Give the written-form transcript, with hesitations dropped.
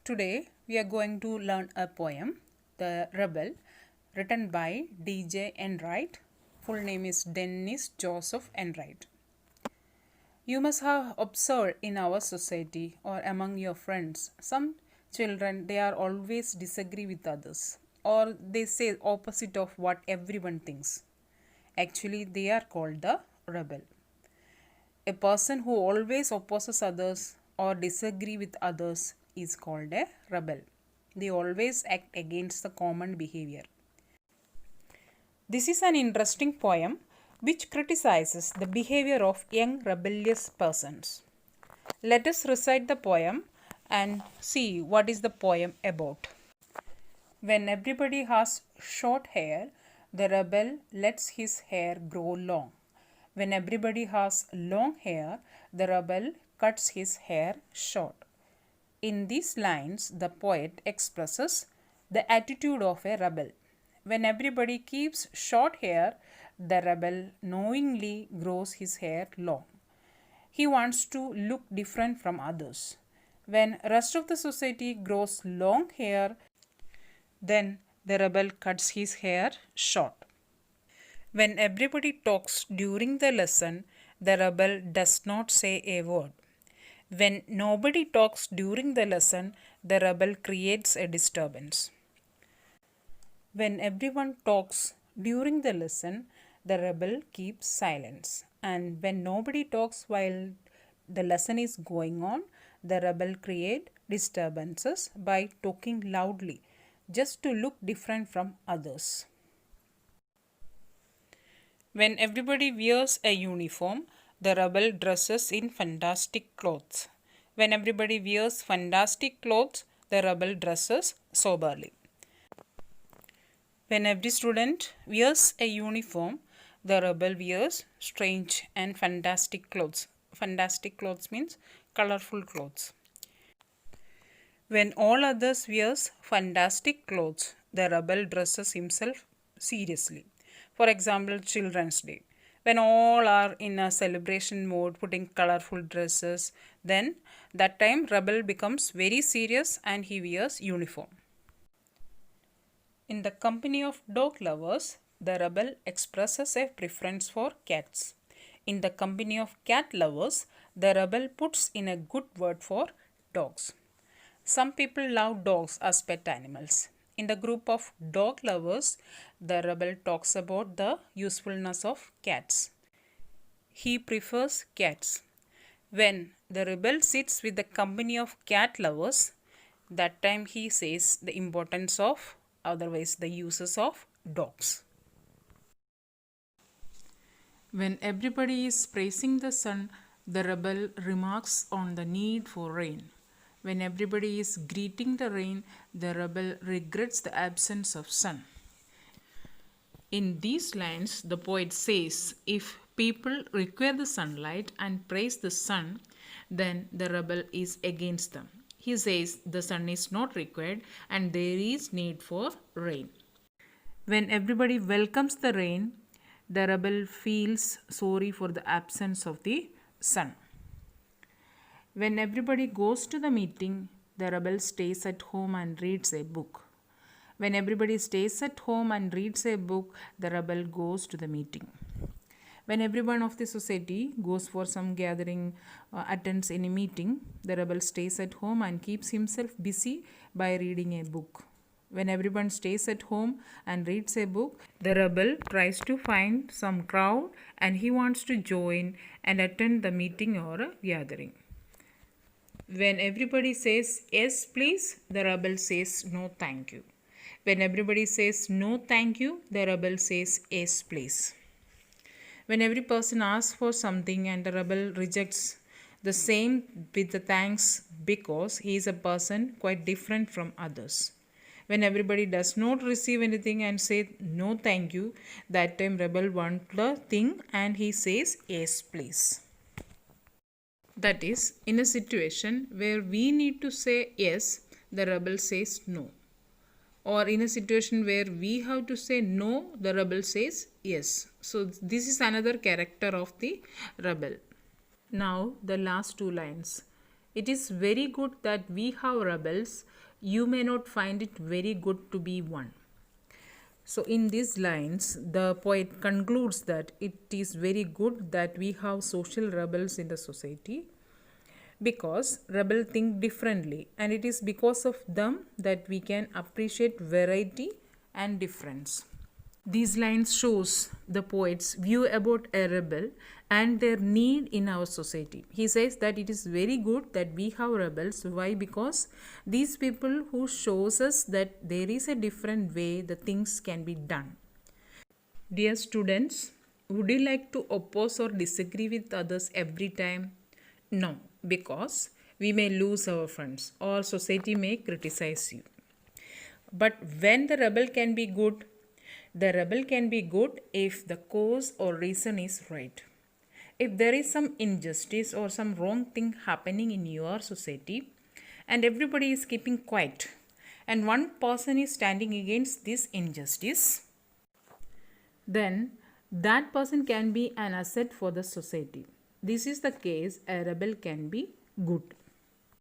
Today we are going to learn a poem, The Rebel, written by D.J. Enright. Full name is Dennis Joseph Enright. You must have observed in our society or among your friends, some children they are always disagree with others or they say opposite of what everyone thinks. Actually, they are called the rebel. A person who always opposes others or disagree with others is called a rebel. They always act against the common behavior. This is an interesting poem which criticizes the behavior of young rebellious persons. Let us recite the poem and see what is the poem about. When everybody has short hair, the rebel lets his hair grow long. When everybody has long hair, the rebel cuts his hair short. In these lines, the poet expresses the attitude of a rebel. When everybody keeps short hair, the rebel knowingly grows his hair long. He wants to look different from others. When rest of the society grows long hair, then the rebel cuts his hair short. When everybody talks during the lesson, the rebel does not say a word. When nobody talks during the lesson, the rebel creates a disturbance. When everyone talks during the lesson, the rebel keeps silence. And when nobody talks while the lesson is going on, the rebel creates disturbances by talking loudly just to look different from others. When everybody wears a uniform, the rebel dresses in fantastic clothes. When everybody wears fantastic clothes, the rebel dresses soberly. When every student wears a uniform, the rebel wears strange and fantastic clothes. Fantastic clothes means colorful clothes. When all others wears fantastic clothes, the rebel dresses himself seriously. For example, Children's Day. When all are in a celebration mode, putting colorful dresses, then that time rebel becomes very serious and he wears uniform. In the company of dog lovers, the rebel expresses a preference for cats. In the company of cat lovers, the rebel puts in a good word for dogs. Some people love dogs as pet animals. In the group of dog lovers, the rebel talks about the usefulness of cats. He prefers cats. When the rebel sits with the company of cat lovers, that time he says the importance of, otherwise the uses of dogs. When everybody is praising the sun, the rebel remarks on the need for rain. When everybody is greeting the rain, the rebel regrets the absence of sun. In these lines, the poet says, if people require the sunlight and praise the sun, then the rebel is against them. He says the sun is not required and there is need for rain. When everybody welcomes the rain, the rebel feels sorry for the absence of the sun. When everybody goes to the meeting, the rebel stays at home and reads a book. When everybody stays at home and reads a book, the rebel goes to the meeting. When everyone of the society goes for some gathering, attends any meeting, the rebel stays at home and keeps himself busy by reading a book. When everyone stays at home and reads a book, the rebel tries to find some crowd and he wants to join and attend the meeting or a gathering. When everybody says yes please, the rebel says no thank you. When everybody says no thank you, the rebel says yes please. When every person asks for something and the rebel rejects the same with the thanks because he is a person quite different from others. When everybody does not receive anything and say no thank you, that time rebel wants the thing and he says yes please. That is, in a situation where we need to say yes, the rebel says no. Or in a situation where we have to say no, the rebel says yes. So this is another character of the rebel. Now the last two lines. it is very good that we have rebels. You may not find it very good to be one. So, in these lines, the poet concludes that it is very good that we have social rebels in the society because rebels think differently, and it is because of them that we can appreciate variety and difference. These lines shows the poet's view about a rebel and their need in our society. He says that it is very good that we have rebels. Why? Because these people who shows us that there is a different way the things can be done. Dear students, would you like to oppose or disagree with others every time? No, because we may lose our friends or society may criticize you. But when the rebel can be good, the rebel can be good if the cause or reason is right. If there is some injustice or some wrong thing happening in your society and everybody is keeping quiet and one person is standing against this injustice, then that person can be an asset for the society. This is the case a rebel can be good.